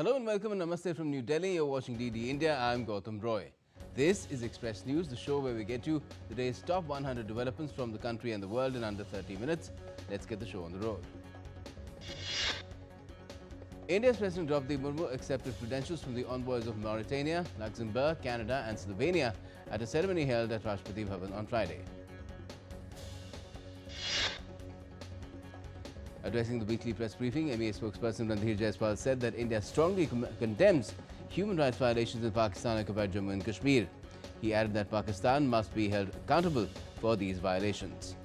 Hello and welcome and namaste from New Delhi. You're watching DD India. I'm Gautam Roy. This is Express News, the show where we get you the day's top 100 developments from the country and the world in under 30 minutes. Let's get the show on the road. India's President Draupadi Murmu accepted credentials from the envoys of Mauritania, Luxembourg, Canada and Slovenia at a ceremony held at Rashtrapati Bhavan on Friday. Addressing the weekly press briefing, MEA spokesperson Randhir Jaiswal said that India strongly condemns human rights violations in Pakistan occupied Jammu and Kashmir. He added that Pakistan must be held accountable for these violations.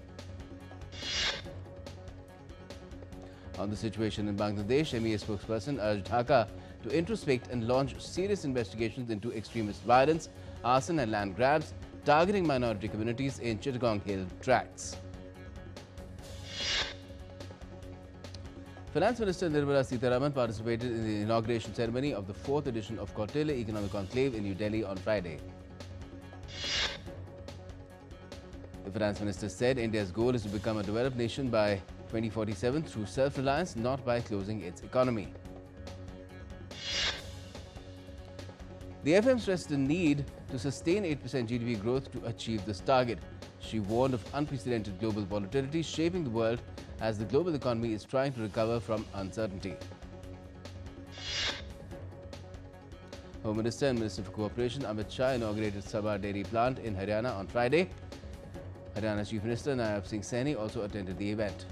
On the situation in Bangladesh, MEA spokesperson urged Dhaka to introspect and launch serious investigations into extremist violence, arson and land grabs targeting minority communities in Chittagong Hill tracts. Finance Minister Nirmala Sitharaman participated in the inauguration ceremony of the 4th edition of Kautilya Economic Conclave in New Delhi on Friday. The Finance Minister said India's goal is to become a developed nation by 2047 through self-reliance, not by closing its economy. The FM stressed the need to sustain 8% GDP growth to achieve this target. She warned of unprecedented global volatility shaping the world as the global economy is trying to recover from uncertainty. Home Minister and Minister for Cooperation Amit Shah inaugurated Sabha Dairy Plant in Haryana on Friday. Haryana Chief Minister Nayab Singh Saini also attended the event.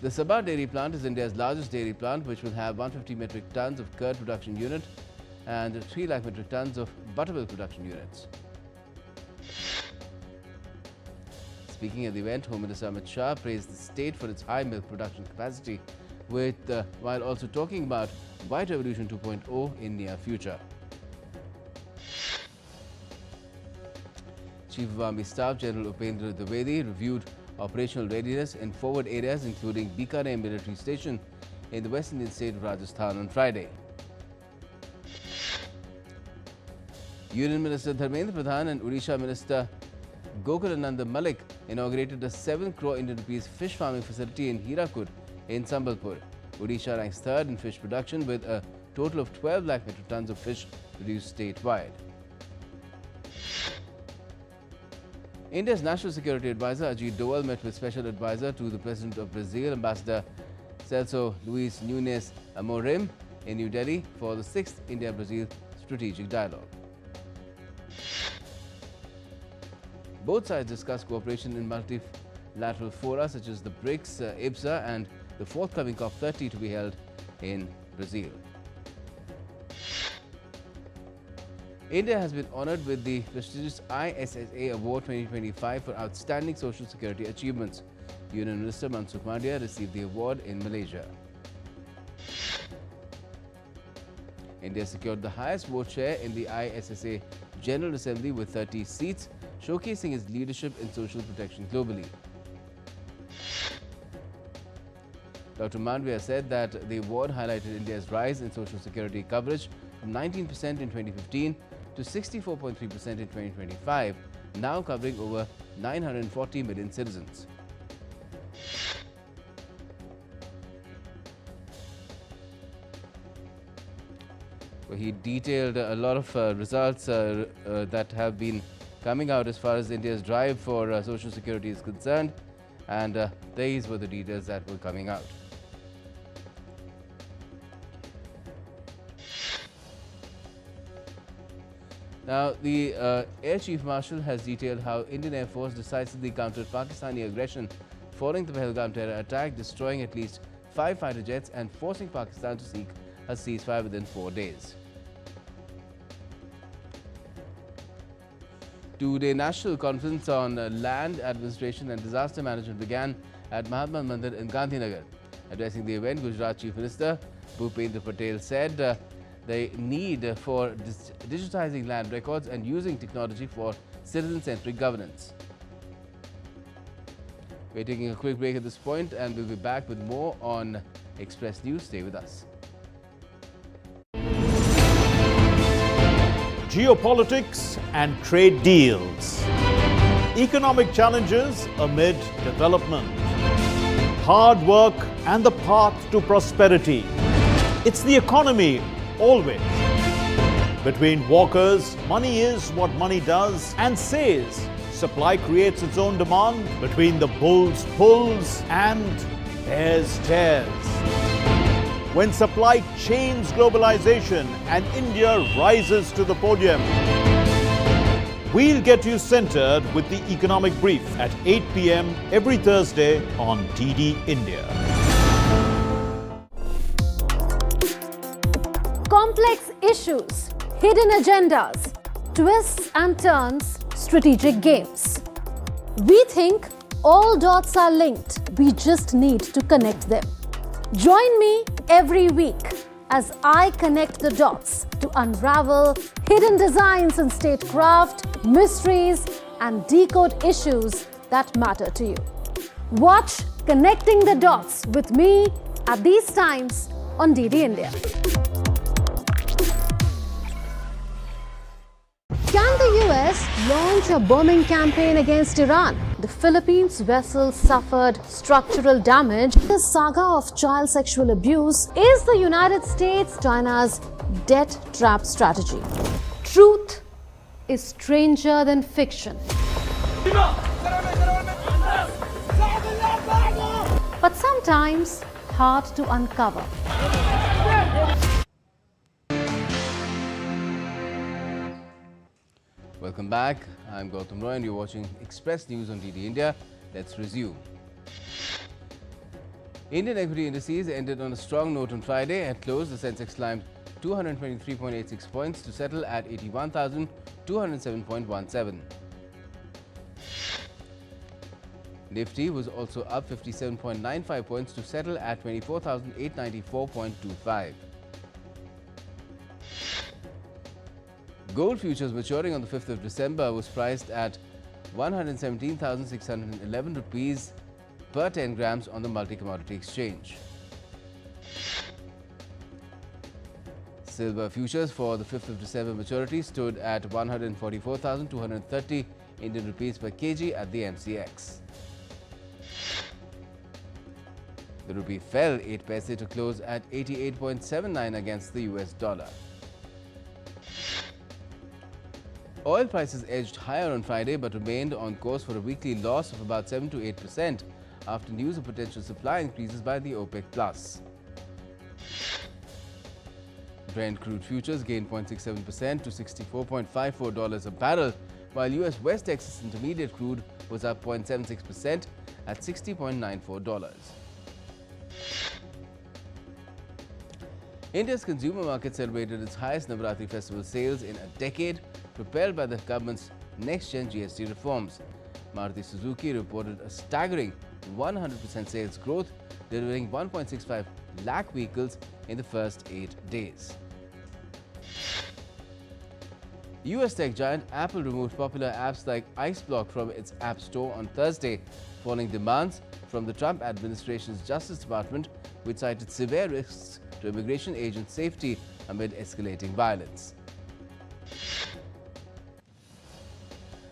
The Sabha Dairy Plant is India's largest dairy plant, which will have 150 metric tons of curd production unit and 3 lakh metric tons of buttermilk production units. Speaking at the event, Home Minister Amit Shah praised the state for its high milk production capacity, while also talking about White Revolution 2.0 in near future. Chief of Army Staff General Upendra Dwivedi reviewed operational readiness in forward areas including Bikaner military station in the West Indian state of Rajasthan on Friday. Union Minister Dharmendra Pradhan and Odisha Minister Gokulananda Malik inaugurated a 7 crore Indian rupees fish farming facility in Hirakud in Sambalpur. Odisha ranks third in fish production with a total of 12 lakh metric tons of fish produced statewide. India's National Security Advisor Ajit Doval met with Special Advisor to the President of Brazil, Ambassador Celso Luis Nunes Amorim in New Delhi for the 6th India-Brazil Strategic Dialogue. Both sides discussed cooperation in multilateral fora such as the BRICS, IBSA and the forthcoming COP30 to be held in Brazil. India has been honoured with the prestigious ISSA Award 2025 for outstanding social security achievements. Union Minister Mansukh Mandaviya received the award in Malaysia. India secured the highest vote share in the ISSA General Assembly with 30 seats, showcasing its leadership in social protection globally. Dr. Mandaviya said that the award highlighted India's rise in social security coverage from 19% in 2015 to 64.3% in 2025, now covering over 940 million citizens. He detailed a lot of results that have been coming out as far as India's drive for social security is concerned, and these were the details that were coming out. Now, the Air Chief Marshal has detailed how Indian Air Force decisively countered Pakistani aggression following the Pahalgam terror attack, destroying at least 5 fighter jets and forcing Pakistan to seek a ceasefire within 4 days. Two-day national conference on land administration and disaster management began at Mahatma Mandir in Gandhinagar. Addressing the event, Gujarat Chief Minister Bhupendra Patel said the need for digitizing land records and using technology for citizen-centric governance. We're taking a quick break at this point and we'll be back with more on Express News. Stay with us. Geopolitics and trade deals. Economic challenges amid development. hard work and the path to prosperity. It's the economy, always. Between walkers, money is what money does and says. Supply creates its own demand. Between the bulls pulls and bears tears. When supply chains globalization and India rises to the podium. We'll get you centered with the economic brief at 8 p.m. every Thursday on DD India. Complex issues, hidden agendas, twists and turns, strategic games. We think all dots are linked. We just need to connect them. Join me every week as I connect the dots to unravel hidden designs in statecraft, mysteries, and decode issues that matter to you. Watch Connecting the Dots with me at these times on DD India. Can the US launch a bombing campaign against Iran? The Philippines vessel suffered structural damage. The saga of child sexual abuse is the United States China's debt trap strategy. Truth is stranger than fiction. But sometimes hard to uncover. Welcome back. I'm Gautam Roy and you're watching Express News on DD India. Let's resume. Indian equity indices ended on a strong note on Friday. At close, the Sensex climbed 223.86 points to settle at 81,207.17. Nifty was also up 57.95 points to settle at 24,894.25. Gold futures maturing on the 5th of December was priced at 117,611 rupees per 10 grams on the multi-commodity exchange. Silver futures for the 5th of December maturity stood at 144,230 Indian rupees per kg at the MCX. The rupee fell 8 paise to close at 88.79 against the US dollar. Oil prices edged higher on Friday but remained on course for a weekly loss of about 7 to 8% after news of potential supply increases by the OPEC+. Brent crude futures gained 0.67% to $64.54 a barrel, while US West Texas Intermediate crude was up 0.76% at $60.94. India's consumer market celebrated its highest Navratri festival sales in a decade, propelled by the government's next-gen GST reforms. Maruti Suzuki reported a staggering 100% sales growth, delivering 1.65 lakh vehicles in the first 8 days. US tech giant Apple removed popular apps like IceBlock from its App Store on Thursday, following demands from the Trump administration's Justice Department, which cited severe risks to immigration agent safety amid escalating violence.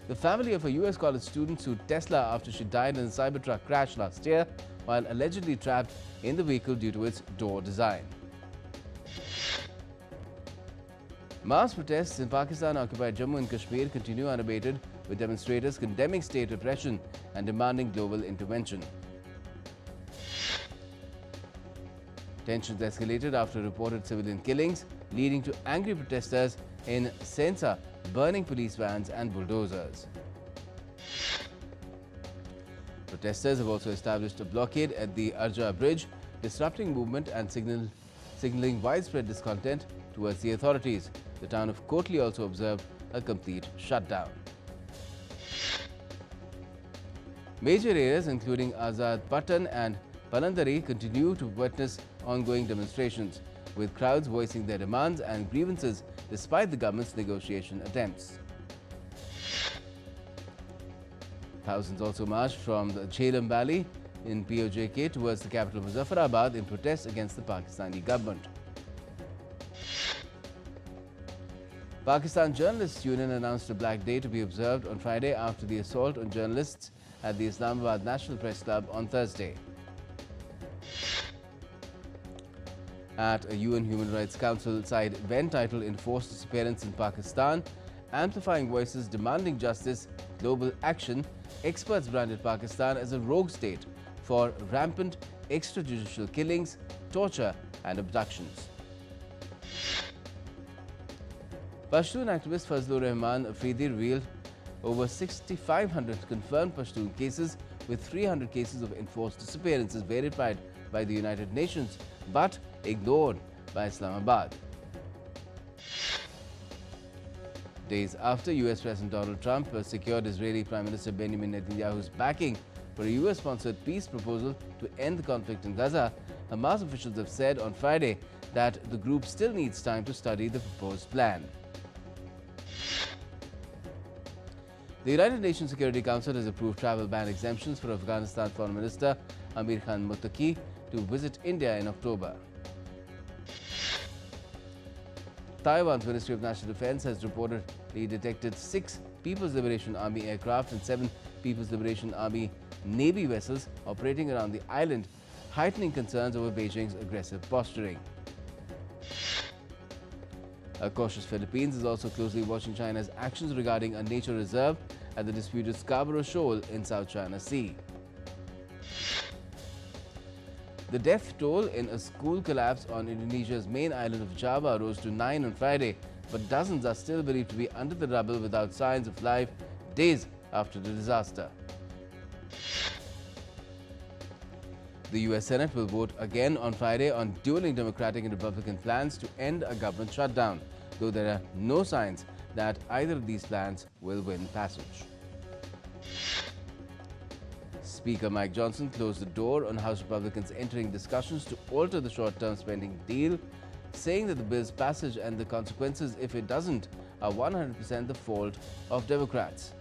The family of a US college student sued Tesla after she died in a Cybertruck crash last year while allegedly trapped in the vehicle due to its door design. Mass protests in Pakistan-occupied Jammu and Kashmir continue unabated, with demonstrators condemning state repression and demanding global intervention. Tensions escalated after reported civilian killings, leading to angry protesters in Sensa burning police vans and bulldozers. Protesters have also established a blockade at the Arja Bridge, disrupting movement and signaling widespread discontent towards the authorities. The town of Kotli also observed a complete shutdown. Major areas including Azad Patan and Palandari continue to witness ongoing demonstrations, with crowds voicing their demands and grievances despite the government's negotiation attempts. Thousands also marched from the Jhelum Valley in POJK towards the capital Muzaffarabad in protest against the Pakistani government. Pakistan Journalists Union announced a Black Day to be observed on Friday after the assault on journalists at the Islamabad National Press Club on Thursday. At a UN Human Rights Council side event titled Enforced Disappearance in Pakistan, Amplifying Voices Demanding Justice, Global Action, experts branded Pakistan as a rogue state for rampant extrajudicial killings, torture and abductions. Pashtun activist Fazlur Rahman Afridi revealed over 6,500 confirmed Pashtun cases, with 300 cases of enforced disappearances verified by the United Nations but ignored by Islamabad. Days after US President Donald Trump secured Israeli Prime Minister Benjamin Netanyahu's backing for a US-sponsored peace proposal to end the conflict in Gaza, Hamas officials have said on Friday that the group still needs time to study the proposed plan. The United Nations Security Council has approved travel ban exemptions for Afghanistan Foreign Minister Amir Khan Muttaqi to visit India in October. Taiwan's Ministry of National Defense has reportedly detected 6 People's Liberation Army aircraft and 7 People's Liberation Army Navy vessels operating around the island, heightening concerns over Beijing's aggressive posturing. A cautious Philippines is also closely watching China's actions regarding a nature reserve at the disputed Scarborough Shoal in South China Sea. The death toll in a school collapse on Indonesia's main island of Java rose to 9 on Friday, but dozens are still believed to be under the rubble without signs of life days after the disaster. The US Senate will vote again on Friday on dueling Democratic and Republican plans to end a government shutdown, though there are no signs that either of these plans will win passage. Speaker Mike Johnson closed the door on House Republicans entering discussions to alter the short-term spending deal, saying that the bill's passage and the consequences if it doesn't are 100% the fault of Democrats.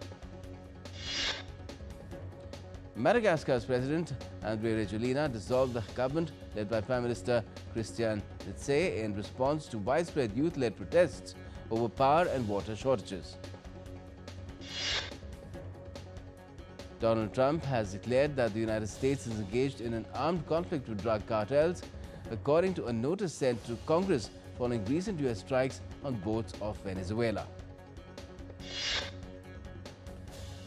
Madagascar's President André Rajoelina dissolved the government led by Prime Minister Christian Letsay in response to widespread youth-led protests over power and water shortages. Donald Trump has declared that the United States is engaged in an armed conflict with drug cartels, according to a notice sent to Congress following recent US strikes on boats off Venezuela.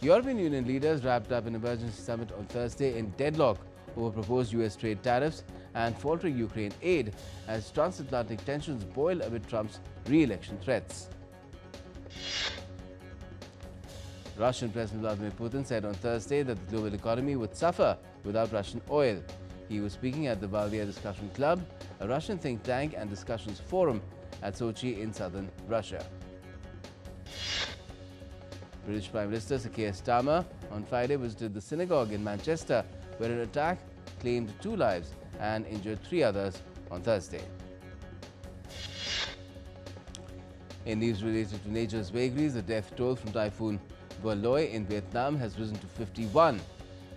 European Union leaders wrapped up an emergency summit on Thursday in deadlock over proposed US trade tariffs and faltering Ukraine aid as transatlantic tensions boil amid Trump's re-election threats. Russian President Vladimir Putin said on Thursday that the global economy would suffer without Russian oil. He was speaking at the Valdia Discussion Club, a Russian think tank and discussions forum at Sochi in southern Russia. British Prime Minister Sir Keir Starmer on Friday visited the synagogue in Manchester, where an attack claimed 2 lives and injured 3 others on Thursday. In news related to nature's vagaries, the death toll from Typhoon Boloi in Vietnam has risen to 51.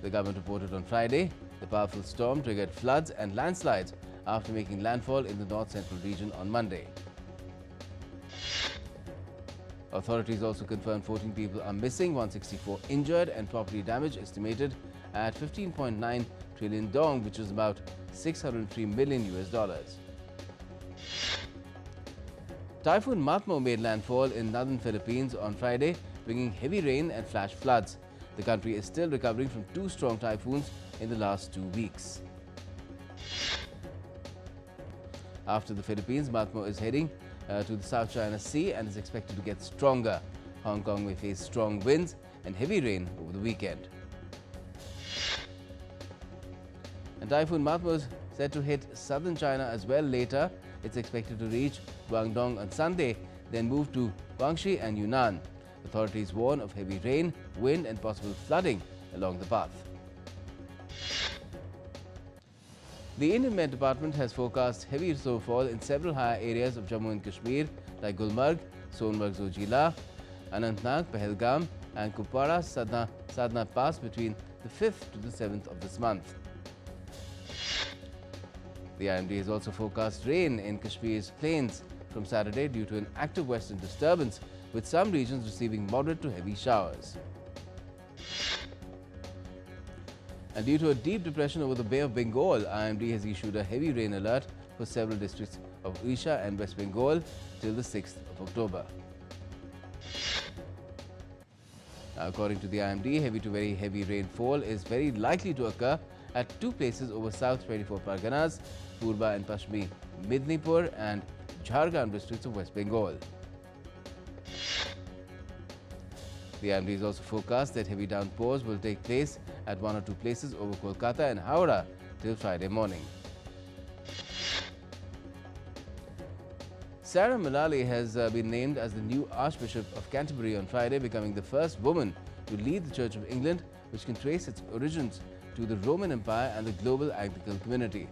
The government reported on Friday the powerful storm triggered floods and landslides after making landfall in the north-central region on Monday. Authorities also confirmed 14 people are missing, 164 injured, and property damage estimated at 15.9 trillion dong, which is about $603 million. Typhoon Matmo made landfall in northern Philippines on Friday, bringing heavy rain and flash floods. The country is still recovering from 2 strong typhoons in the last 2 weeks. After the Philippines, Matmo is heading to the South China Sea and is expected to get stronger. Hong Kong may face strong winds and heavy rain over the weekend. And Typhoon Matmo is set to hit southern China as well later. It's expected to reach Guangdong on Sunday, then move to Guangxi and Yunnan. Authorities warn of heavy rain, wind and possible flooding along the path. The Indian Met Department has forecast heavy snowfall in several higher areas of Jammu and Kashmir like Gulmarg, Sonmarg Zojila, Anantnag, Pahalgam and Kupwara Sadna Pass between the 5th to the 7th of this month. The IMD has also forecast rain in Kashmir's plains from Saturday due to an active western disturbance, with some regions receiving moderate to heavy showers. And due to a deep depression over the Bay of Bengal, IMD has issued a heavy rain alert for several districts of Odisha and West Bengal till the 6th of October. According to the IMD, heavy to very heavy rainfall is very likely to occur at two places over South 24 Parganas, Purba and Pashmi Midnipur and Jharkhand districts of West Bengal. The IMD has also forecast that heavy downpours will take place at one or two places over Kolkata and Howrah till Friday morning. Sarah Mullally has been named as the new Archbishop of Canterbury on Friday, becoming the first woman to lead the Church of England, which can trace its origins to the Roman Empire and the global Anglican community.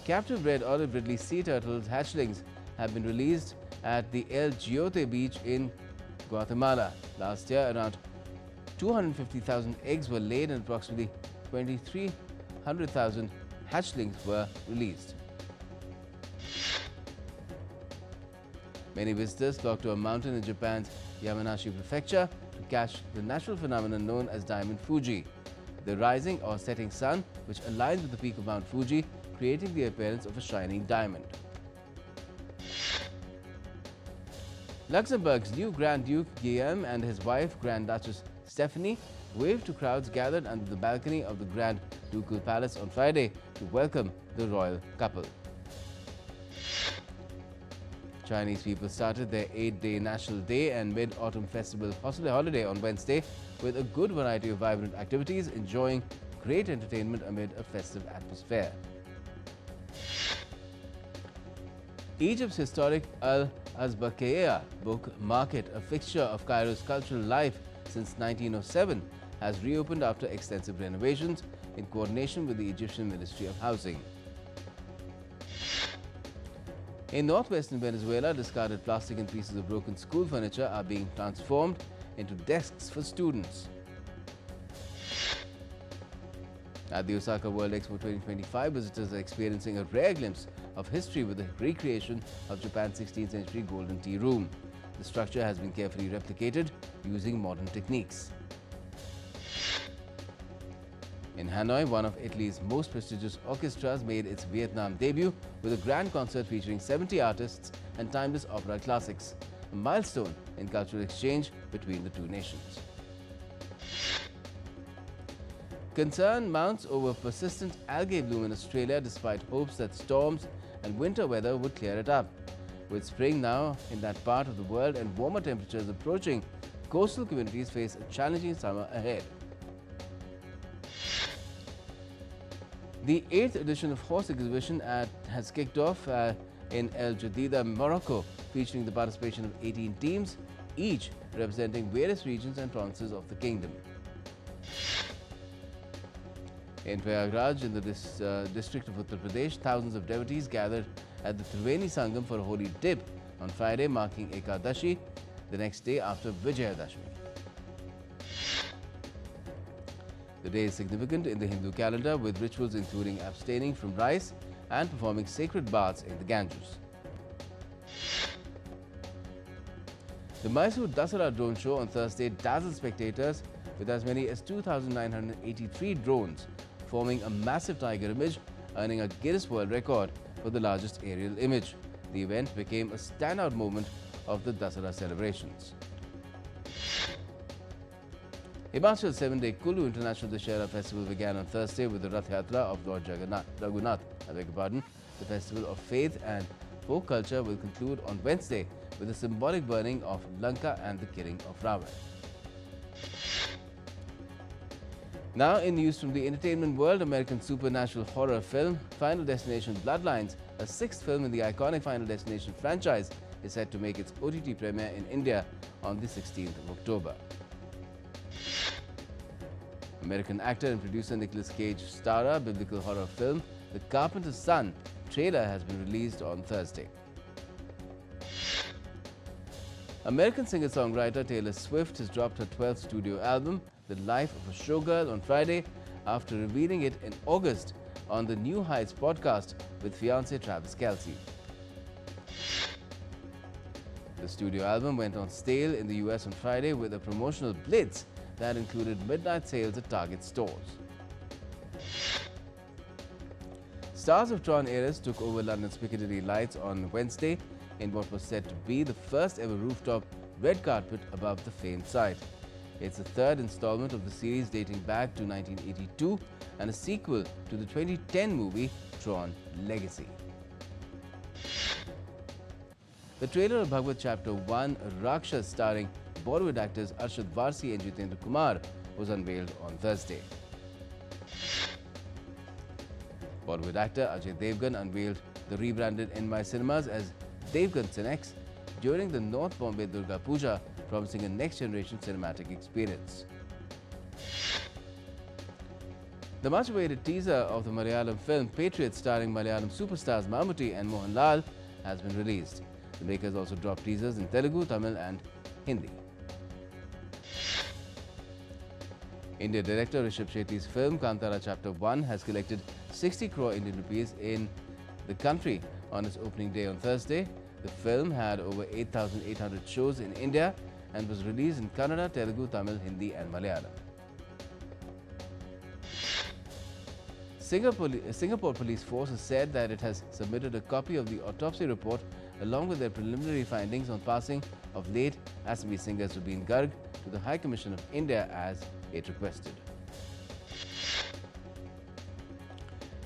Captive bred olive ridley sea turtles hatchlings have been released at the El Giote beach in Guatemala. Last year, around 250,000 eggs were laid and approximately 2,300,000 hatchlings were released. Many visitors flock to a mountain in Japan's Yamanashi prefecture to catch the natural phenomenon known as Diamond Fuji, the rising or setting sun which aligns with the peak of Mount Fuji, creating the appearance of a shining diamond. Luxembourg's new Grand Duke Guillaume and his wife Grand Duchess Stephanie waved to crowds gathered under the balcony of the Grand Ducal Palace on Friday to welcome the royal couple. Chinese people started their 8-day National Day and Mid-Autumn Festival holiday on Wednesday with a good variety of vibrant activities, enjoying great entertainment amid a festive atmosphere. Egypt's historic Al-Azbakiyya book market, a fixture of Cairo's cultural life since 1907, has reopened after extensive renovations in coordination with the Egyptian Ministry of Housing. In northwestern Venezuela, discarded plastic and pieces of broken school furniture are being transformed into desks for students. At the Osaka World Expo 2025, visitors are experiencing a rare glimpse of history with the recreation of Japan's 16th century Golden Tea Room. The structure has been carefully replicated using modern techniques. In Hanoi, one of Italy's most prestigious orchestras made its Vietnam debut with a grand concert featuring 70 artists and timeless opera classics, a milestone in cultural exchange between the two nations. Concern mounts over persistent algae bloom in Australia despite hopes that storms and winter weather would clear it up. With spring now in that part of the world and warmer temperatures approaching, coastal communities face a challenging summer ahead. The 8th edition of Horse Exhibition has kicked off in El Jadida, Morocco, featuring the participation of 18 teams, each representing various regions and provinces of the kingdom. In Prayagraj, in the district of Uttar Pradesh, thousands of devotees gathered at the Triveni Sangam for a holy dip on Friday, marking Ekadashi, the next day after Vijayadashmi. The day is significant in the Hindu calendar, with rituals including abstaining from rice and performing sacred baths in the Ganges. The Mysore Dasara drone show on Thursday dazzled spectators with as many as 2,983 drones, forming a massive tiger image, earning a Guinness World Record for the largest aerial image. The event became a standout moment of the Dasara celebrations. Himachal's 7-day Kulu International Dussehra Festival began on Thursday with the Rath Yatra of Lord Raghunath. The festival of faith and folk culture will conclude on Wednesday with the symbolic burning of Lanka and the killing of Ravan. Now in news from the entertainment world, American supernatural horror film Final Destination Bloodlines, a 6th film in the iconic Final Destination franchise, is set to make its OTT premiere in India on the 16th of October. American actor and producer Nicolas Cage starrer biblical horror film The Carpenter's Son trailer has been released on Thursday. American singer-songwriter Taylor Swift has dropped her 12th studio album, The Life of a Showgirl, on Friday after revealing it in August on the New Heights podcast with fiancé Travis Kelce. The The studio album went on sale in the US on Friday with a promotional blitz that included midnight sales at Target stores. Stars of Tron Heiress took over London's Piccadilly lights on Wednesday in what was said to be the first ever rooftop red carpet above the famed site. It's the third installment of the series dating back to 1982 and a sequel to the 2010 movie Tron Legacy. The trailer of Bhagavad Chapter 1 Rakshas starring Bollywood actors Arshad Varsi and Jitendra Kumar was unveiled on Thursday. Bollywood actor Ajay Devgan unveiled the rebranded NY Cinemas as Devgan Cinex during the North Bombay Durga Puja, promising a next-generation cinematic experience. The much-awaited teaser of the Malayalam film Patriot starring Malayalam superstars Mammootty and Mohanlal has been released. The makers also dropped teasers in Telugu, Tamil and Hindi. India director Rishabh Shetty's film Kantara Chapter 1 has collected 60 crore Indian rupees in the country on its opening day on Thursday. The film had over 8,800 shows in India and was released in Kannada, Telugu, Tamil, Hindi and Malayalam. Singapore Police Force has said that it has submitted a copy of the autopsy report along with their preliminary findings on passing of late Assamese singer Zubeen Garg to the High Commission of India as it requested.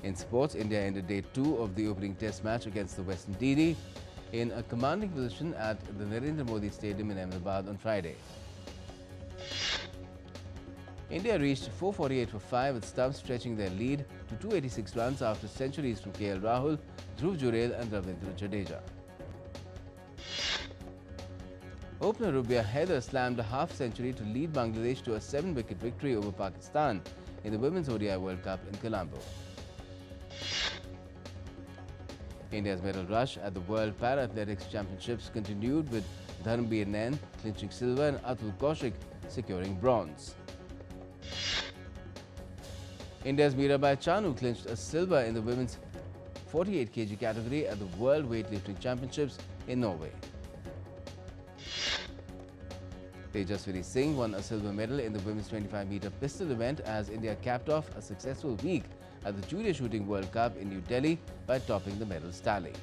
In sports, India ended day 2 of the opening test match against the West Indies in a commanding position at the Narendra Modi Stadium in Ahmedabad on Friday. India reached 448 for 5 with stumps stretching their lead to 286 runs after centuries from KL Rahul, Dhruv Jurel and Ravindra Jadeja. Opener Rubia Haider slammed a half-century to lead Bangladesh to a 7-wicket victory over Pakistan in the Women's ODI World Cup in Colombo. India's medal rush at the World Para-Athletics Championships continued with Dharmbir Nain clinching silver and Atul Kaushik securing bronze. India's Mirabai Chanu clinched a silver in the women's 48 kg category at the World Weightlifting Championships in Norway. Tejaswini Singh won a silver medal in the women's 25-meter pistol event as India capped off a successful week at the Junior Shooting World Cup in New Delhi by topping the medals tally.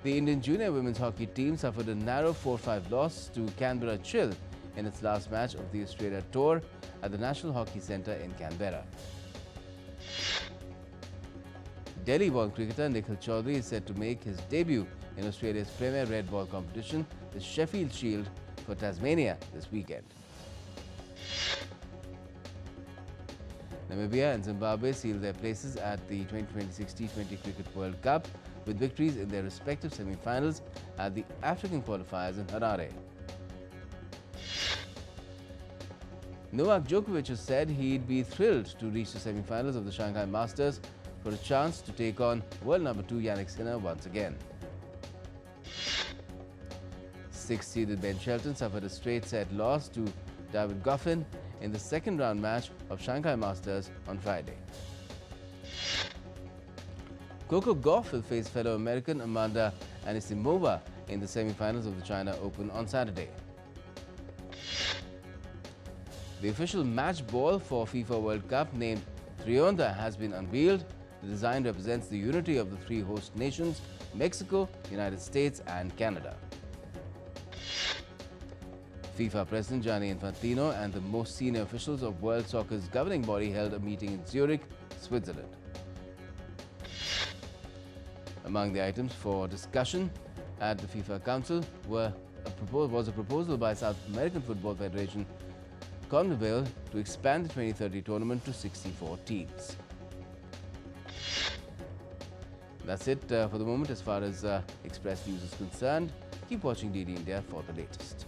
The Indian junior women's hockey team suffered a narrow 4-5 loss to Canberra Chill in its last match of the Australia Tour at the National Hockey Centre in Canberra. Delhi-born cricketer Nikhil Chaudhary is set to make his debut in Australia's premier red ball competition, the Sheffield Shield for Tasmania, this weekend. Namibia and Zimbabwe sealed their places at the 2026 T20 Cricket World Cup with victories in their respective semi-finals at the African qualifiers in Harare. Novak Djokovic has said he'd be thrilled to reach the semi-finals of the Shanghai Masters for a chance to take on world number 2 Yannick Sinner once again. 6th-seeded Ben Shelton suffered a straight-set loss to David Goffin in the second-round match of Shanghai Masters on Friday. Coco Gauff will face fellow American Amanda Anisimova in the semi-finals of the China Open on Saturday. The official match ball for FIFA World Cup named Trionda has been unveiled. The design represents the unity of the 3 host nations, Mexico, United States and Canada. FIFA President Gianni Infantino and the most senior officials of World Soccer's governing body held a meeting in Zurich, Switzerland. Among the items for discussion at the FIFA Council was a proposal by South American Football Federation CONMEBOL to expand the 2030 tournament to 64 teams. That's it for the moment as far as Express News is concerned. Keep watching DD India for the latest.